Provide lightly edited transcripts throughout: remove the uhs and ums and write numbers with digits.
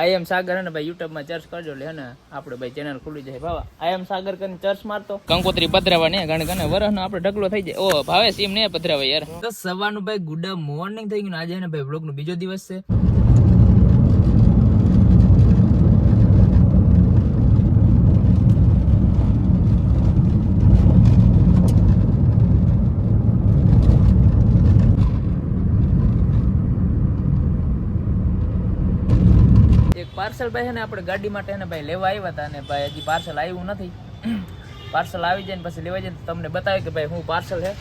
આઈ એમ સાગર હે ને ભાઈ યુટ્યુબ માં સર્ચ કરજો એટલે હે ને આપણે ભાઈ ચેનલ ખુલી જાય બાબા આઈ એમ સાગર કરીને સર્ચ મારતો કંકોત્રી પધરાવા ને કારણ કે વરસનો આપણે ઢગલો થઈ જાય ઓ ભાવે સીમ ને પધરાવા યાર તો સવારનું ભાઈ ગુડ મોર્નિંગ થઈ ગયું આજે ને ભાઈ વ્લોગ નો બીજો દિવસ છે પાર્સલ ભાઈ છે ને આપણે ગાડી માટે ને ભાઈ લેવા આવ્યા હતા ને ભાઈ હજી પાર્સલ આવ્યું નથી પાર્સલ આવી જાય ને પછી લેવા જાય તમને બતાવે કે ભાઈ હું પાર્સલ છે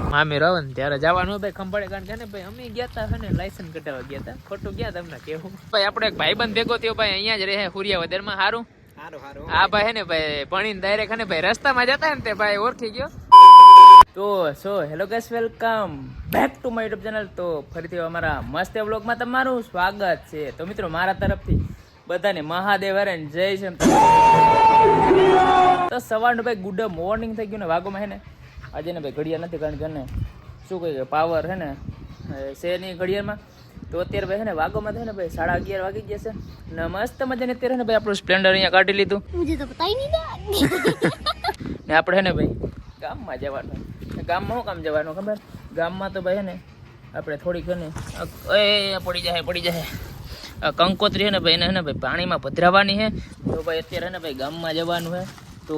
મામી રવન ત્યારે જવાનું ભાઈ ખંભાળે કારણ કે ને ભાઈ અમે ગયા હતા છે ને લાયસન્સ કઢાવવા ગયા હતા ખોટું ગયા તમને કેવું ભાઈ આપણે એક ભાઈબંધ ભેગો થયો ભાઈ અહીંયા જ રહે હુરિયાવદર માં સારું હા ભાઈ હે ને ભાઈ ભણીને ડાયરેક્ટ હે ને ભાઈ રસ્તામાં જતા ને તે ભાઈ ઓળખી ગયો તો hello guys welcome back to my YouTube channel તો ફરીથી અમારા મસ્ત વ્લોગમાં તમારું સ્વાગત છે તો મિત્રો મારા તરફથી બધાને મહાદેવ હરે જય શ્રી તો સવારનું ભાઈ ગુડ મોર્નિંગ થઈ ગયું ને વાગોમાં હે ને આજે ને ભાઈ ઘડિયાળ નથી કારણ કે ને શું કહે પાવર હે ને છે નહીં ઘડિયાળમાં તો અત્યારે ભાઈ હે ને વાગોમાં છે ને ભાઈ 11:30 વાગી ગયા છે ને મસ્ત મજાને અત્યારે ને ભાઈ આપણું સ્પ્લેન્ડર અહીંયા કાઢી લીધું ને આપણે હે ને ભાઈ ગામમાં જવાનું ગામમાં શું કામ જવાનું ખબર ગામમાં તો ભાઈ ને આપણે થોડીક ને પડી જાય કંકોત્રી છે ને ભાઈ એને ભાઈ પાણીમાં પધરાવાની છે તો ભાઈ અત્યારે ને ભાઈ ગામમાં જવાનું છે તો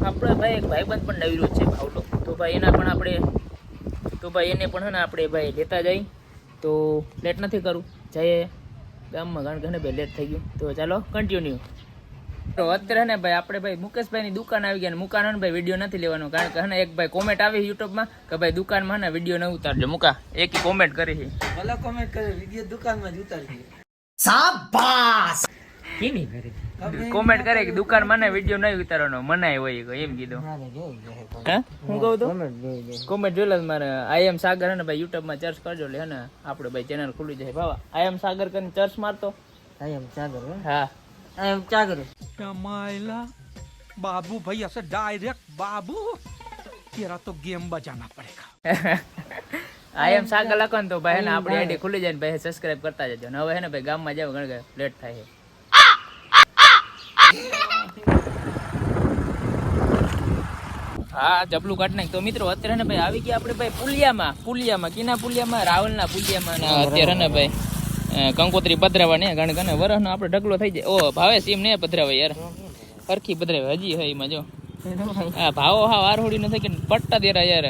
આપણે ભાઈ એક ભાઈબંધ પણ નવીરો છે ભાવલો તો ભાઈ એના પણ આપણે તો ભાઈ એને પણ છે ને આપણે ભાઈ લેતા જઈ તો લેટ નથી કરું જઈએ ગામમાં કારણ કે ને ભાઈ લેટ થઈ ગયું તો ચાલો કન્ટિન્યુ તો અત્યારે ને ભાઈ આપણે ભાઈ મુકેશભાઈ ની દુકાન આવી ગયા ને મુકાન ભાઈ વિડીયો નથી લેવાનો કારણ કે હે એક ભાઈ કોમેન્ટ આવી યુટ્યુબમાં કે ભાઈ દુકાનમાં ને વિડીયો ન ઉતારજો મુકા એક કોમેન્ટ કરી છે ભલે કોમેન્ટ કરે વિડીયો દુકાનમાં જ ઉતારજો શાબાશ કેની કરી કોમેન્ટ કરે કે દુકાનમાં ને વિડીયો નહીં ઉતારવાનો મનાય હોય એમ કીધું હે હું કહું તો કોમેન્ટ જોઈ લે મારે આઈ એમ સાગર હે ને ભાઈ યુટ્યુબમાં સર્ચ કરજો એટલે હે ને આપણે ભાઈ ચેનલ ખુલી જાય બાબા આઈ એમ સાગર કરીને સર્ચ મારતો આઈ એમ સાગર હા क्या करूं कमाइला बाबू भैया से डायरेक्ट बाबू तेरा तो गेम बजाना पड़ेगा आई एम सागर लखन तो भाई ने આપણી આઈડી ખુલી જાય ને ભાઈ સબસ્ક્રાઇબ કરતા જજો ને હવે હે ને ભાઈ ગામમાં જાવ ગણ કે લેટ થાય છે હા જબલું કાઢ નાખ તો મિત્રો અત્યારે ને ભાઈ આવી ગયા આપણે ભાઈ પુલિયામાં કિના પુલિયામાં રાવલના પુલિયામાં ને અત્યારે ને ભાઈ કંકોત્રી પધરાવા ને કારણ કે વરસનો આપણે ઢગલો થઈ જાય ઓ ભાવે સીમ ને પધરાવે યાર સરખી પધરાવે હજી હે એમાં જો હા ભાવો હા વારહોડી ન થાય કે પટ્ટા દેરા યાર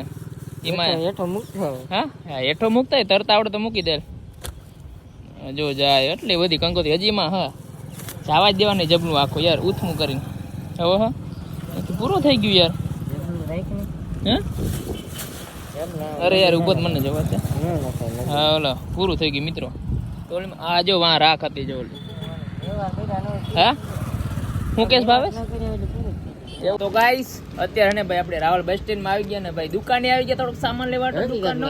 એમાં હેઠો મૂકતો હા હેઠો મૂકતા તરતા આવડે તો મૂકી દે જો જાય એટલી બધી કંકોત્રી હજી એમાં હા જવા જ દેવાની જબલું આખું યાર ઉથમું કરીને હવે હા પૂરો થઈ ગયું યાર હે અરે યાર ઉભો મને જવા દે હા ઓલા પૂરું થઈ ગયું મિત્રો આ જો વાં રાખ હતી જો હા હું કેસ ભાવે તો ગાઈસ અત્યારે ને ભાઈ આપણે રાવલ બસ સ્ટેન્ડ માં આવી ગયા ને ભાઈ દુકાને આવી ગયા થોડોક સામાન લેવા દુકાનનો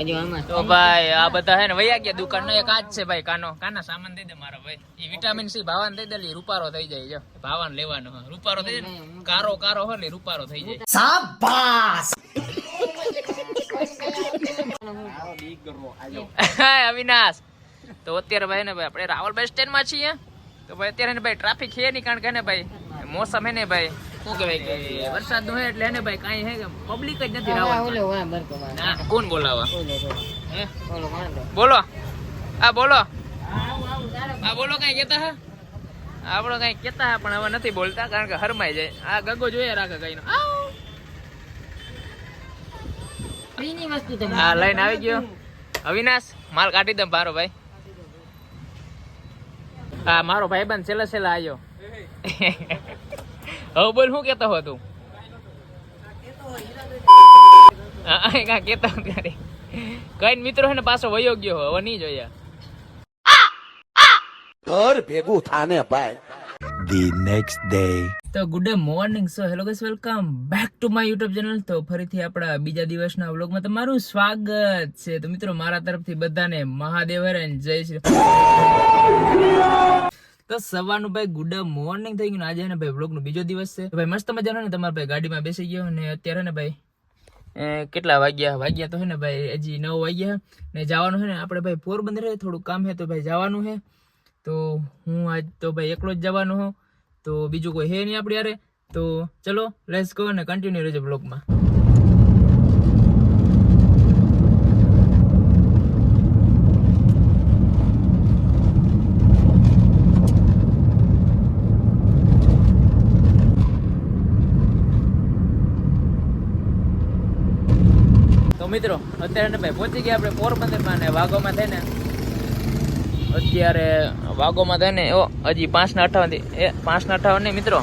તો ભાઈ આ બધા હે ને વયા ગયા દુકાન નો એક આજ છે ભાઈ કાના સામાન દઈ દે મારો ભાઈ એ વિટામિન સી ભાવાન દઈ દે રૂપારો થઈ જાય જો ભાવાન લેવાનો રૂપારો થઈ જાય કારો હો ને રૂપારો થઈ જાય શાબાશ અવિનાશ તો અત્યારે ભાઈ ને ભાઈ આપણે રાવલ બસ સ્ટેન્ડ માં છીએ તો ભાઈ અત્યારે ને ભાઈ ટ્રાફિક છે નહીં કારણ કે ને ભાઈ મોસમ હે ને ભાઈ શું કહેવાય કે વરસાદ નું હે એટલે ને ભાઈ કાંઈ હે કે પબ્લિક જ નથી રાવલ ના કોણ બોલાવા હે બોલો બોલો કઈ કેતા હે આપણો કઈ કેતા હે પણ હવે નથી બોલતા કારણ કે હરમાઈ જાય આ ગગો જોઈએ રાખે કઈ નો હા લઈને આવી ગયો અવિનાશ માલ કાઢી દે મારો ભાઈ હા મારો ભાઈબંધ છેલ્લા આવ્યો હવે બોલ શું કેતો હો તું કેતો ત્યારે કઈ મિત્રો હે ને પાછો વયો ગયો હવે નહીં જોયા ઘર ભેગું થાને ભાઈ The next day. તો good morning so hello guys welcome back to my YouTube channel તો ફરીથી આપણા બીજા દિવસના વ્લોગમાં તમારું સ્વાગત છે તો મિત્રો મારા તરફથી બધાને મહાદેવ હરે જય શ્રી તો સવારનું ભાઈ ગુડ મોર્નિંગ થઈ ગયું આજે ને ભાઈ વ્લોગનો બીજો દિવસ છે ભાઈ મસ્ત મજાનો ને તમારા ભાઈ ગાડીમાં બેસી ગયો અને અત્યારે ને ભાઈ કેટલા વાગ્યા તો હે ને ભાઈ હજી 9 વાગ્યા ને જવાનું છે ને આપણે ભાઈ પોરબંદર થોડું કામ છે તો ભાઈ જવાનું છે તો હું આજ તો ભાઈ એકલો જ જવાનો હું તો બીજું કોઈ હે નહીં આપણે યારે તો ચલો લેટ્સ ગો અને કન્ટિન્યુ રહેજો બ્લોગમાં તો મિત્રો અત્યારે ને ભાઈ પહોંચી ગયા આપણે પોરબંદરમાં ને વાઘોમાં થઈને અત્યારે વાઘોમાં થઈને હજી 5:58 ને મિત્રો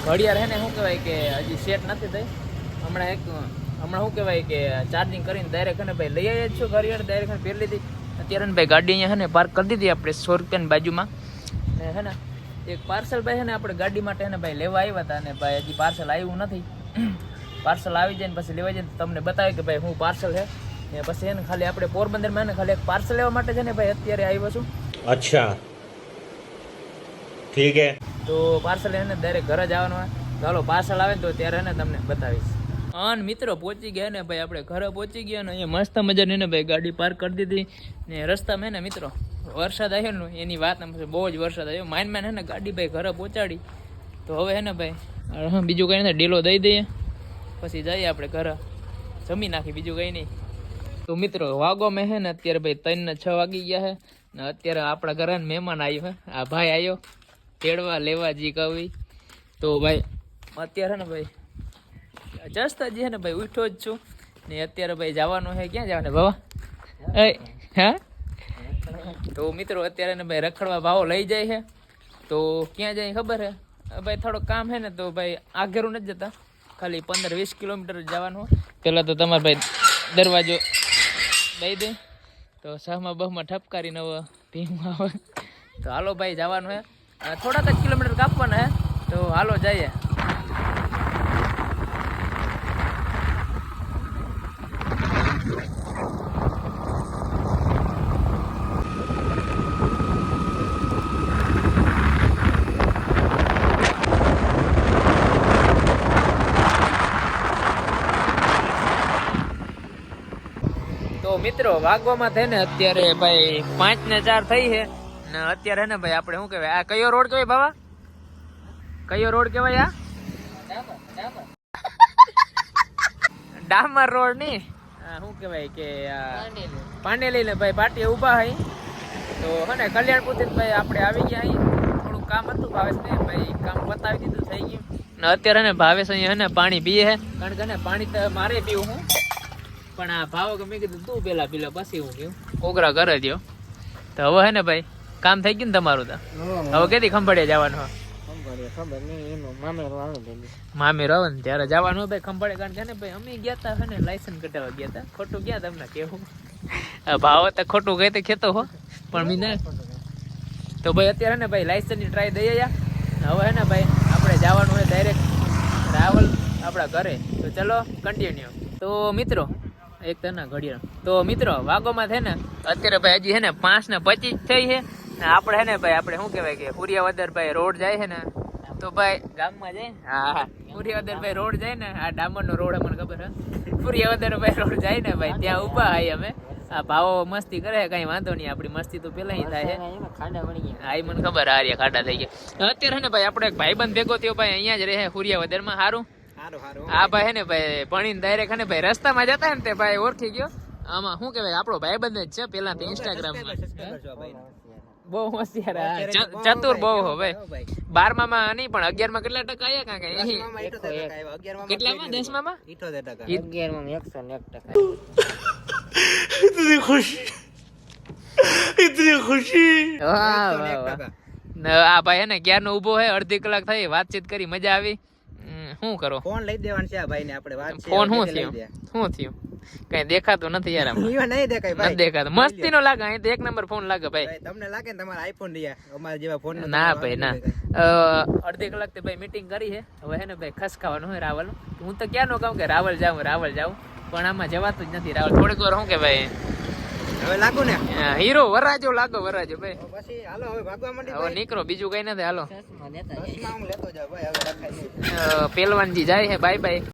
ઘડિયાળ હે ને શું કહેવાય કે હજી સેટ નથી થઈ હમણાં શું કહેવાય કે ચાર્જિંગ કરીને ડાયરેક્ટ ને ભાઈ લઈ આવ્યા જ છું ઘડિયાળ ડાયરેક્ટ પહેરી લીધી અત્યારે ને ભાઈ ગાડી અહીંયા હે ને પાર્ક કરી દીધી આપણે 100 રૂપિયાની બાજુમાં ને હે ને એક પાર્સલ ભાઈ છે ને આપણે ગાડી માટે ને ભાઈ લેવા આવ્યા હતા અને ભાઈ હજી પાર્સલ આવ્યું નથી પાર્સલ આવી જાય ને પછી લેવા જાય તમને બતાવે કે ભાઈ હું પાર્સલ છે ને પછી એને ખાલી આપણે પોરબંદરમાં ને ખાલી એક પાર્સલ લેવા માટે છે ને ભાઈ અત્યારે આવ્યો છું अच्छा ठीक है તો પાર્સલ એને ડાયરેક્ટ ઘરે જ આવવાનું હોય ચાલો પાર્સલ આવે ને તો ત્યારે એને તમને બતાવીશ અને મિત્રો પહોંચી ગયા ને ભાઈ આપણે ઘરે પહોંચી ગયા ને અહીંયા મસ્ત મજાની ને ભાઈ ગાડી પાર્ક કરી દીધી ને રસ્તામાં ને મિત્રો વરસાદ આવ્યો ને એની વાત બહુ જ વરસાદ આવ્યો માઇન હે ને ગાડી ભાઈ ઘરે પહોંચાડી તો હવે હે ને ભાઈ બીજું કંઈ નથી ઢીલો દઈ દઈએ પછી જઈએ આપણે ઘરે જમી નાખી બીજું કંઈ નહીં તો મિત્રો વાગો મેં હે ને અત્યારે ભાઈ 3 ને 6 વાગી ગયા છે ને અત્યારે આપણા ઘરે મહેમાન આવ્યો હે આ ભાઈ આવ્યો તેડવા લેવા જી કવી તો ભાઈ અત્યારે ને ભાઈ જસ્ટ હજી હે ને ભાઈ ઉઠ્યો જ છું ને અત્યારે ભાઈ જવાનું છે ક્યાં જવાનું બાબા હા તો મિત્રો અત્યારે ને ભાઈ રખડવા ભાવો લઈ જાય છે તો ક્યાં જાય ખબર છે ભાઈ થોડુંક કામ છે ને તો ભાઈ આઘેરું નથી જતા ખાલી 15-20 કિલોમીટર જવાનું પેલા તો તમારે ભાઈ દરવાજો દઈ દે તો સહમાં બહમાં ઠપકારીને હવે ધીમું આવે તો હાલો ભાઈ જવાનું હે થોડાક જ કિલોમીટર કાપવાના હે તો હાલો જઈએ તો મિત્રો વાગવામાં થઈને અત્યારે ભાઈ 5 ને 4 થઈ છે ને અત્યારે ને ભાઈ આપણે શું કહેવાય આ કયો રોડ કહેવાય બાબા કયો રોડ કહેવાય આ ડામર રોડ ની શું કહેવાય કે પાંડેલી ને ભાઈ પાટીએ ઊભા હઈ તો હે ને કલ્યાણપુરથી ભાઈ આપણે આવી ગયા અહીં થોડું કામ હતું ભાવેશ ને ભાઈ કામ પતાવી દીધું થઈ ગયું ને અત્યારે ને ભાવેશ અહીંયા હે ને પાણી પીએ છે કારણ કે ને પાણી તો મારે પીવું હું પણ આ ભાવો કે મેં કીધું તું પેલા પીલો પછી હું પીવું કોગરા કરે દો તો હવે હે ને ભાઈ કામ થઈ ગયું ને તમારું તો હવે કેથી ખંભાળિયા જવાનું મામેરો આવે ને ત્યારે જવાનું ભાઈ ખંભાળે કારણ કે ને ભાઈ અમે ગયા તા હે ને લાયસન્સ કઢાવવા ગયા તા ખોટું ગયા તમને કેવું ભાવ તો ખોટું ગઈ તો ખેતો હો પણ મી ના તો ભાઈ અત્યારે ને ભાઈ લાયસન્સ ની ટ્રાય દઈએ હવે હે ને ભાઈ આપણે જવાનું હોય ડાયરેક્ટ રાવલ આપણા ઘરે તો ચલો કન્ટિન્યુ તો મિત્રો એક તના ઘડિયાળ તો મિત્રો વાગોમાં છે ને અત્યારે ભાઈ હજી હે ને 5:25 થઈ છે ને આપણે હે ને ભાઈ આપણે શું કહેવાય કે હુરિયાવદર ભાઈ રોડ જાય છે ને તો ભાઈ ગામમાં જાય હા હુરિયાવદર ભાઈ રોડ જાય ને આ ડામરનો રોડ મને ખબર હે હુરિયાવદર ભાઈ રોડ જાય ને ભાઈ ત્યાં ઊભા આવીએ અમે આ ભાવો મસ્તી કરે કઈ વાંધો નહીં આપણી મસ્તી તો પેલા થાય છે હા એ મને ખબર હારિયા ખાડા થઈ ગયા અત્યારે હે ને ભાઈ આપણે એક ભાઈબંધ ભેગો થયો ભાઈ અહીંયા જ રહે હુરિયાવદરમાં સારું આ ભાઈ હે ને ભાઈ ભણીને ડાયરેક્ટ ને ભાઈ રસ્તામાં જતા ને તે ભાઈ ઓળખી ગયો આમાં શું કહેવાય આપણો ભાઈબંધ જ છે પેલા તો ઇન્સ્ટાગ્રામમાં બહુ હોશિયાર ચતુર બહુ હો ભાઈ 12માં નહીં પણ 11માં કેટલા ટકા આવ્યા કાંઈ કેટલામાં 10માં इतनी खुशी આ ભાઈ હે ને ક્યારનો ઊભો હે અડધી કલાક થઈ વાતચીત કરી મજા આવી શું કરો ફોન લઈ દેવાનું છે આ ભાઈ ને આપણે વાત ફોન શું થયું કઈ દેખાતું નથી યાર ઈવા નહીં દેખાય ભાઈ નથી દેખાતું મસ્તી નો લાગે અહીં તો એક નંબર ફોન લાગે ભાઈ તમને લાગે ને તમારા આઈફોન લઈએ અમારા જેવા ફોન ના ભાઈ ના અડધી કલાક થી ભાઈ મીટિંગ કરી છે હવે હે ને ભાઈ ખસકાવાનું હોય રાવલ હું તો ક્યાં નો કહું કે રાવલ જાઉં પણ આમાં જવાતું જ નથી રાવલ થોડીક વાર શું કે ભાઈ હવે લાગુ ને હીરો વરાજો ભાઈ પછી હાલો હવે ભાગવા માંડી હવે નીકળો બીજું કઈ નથી હાલો હું લેતો જાવ ભાઈ હવે રખાય નહીં પહેલવાનજી જાય છે બાય બાય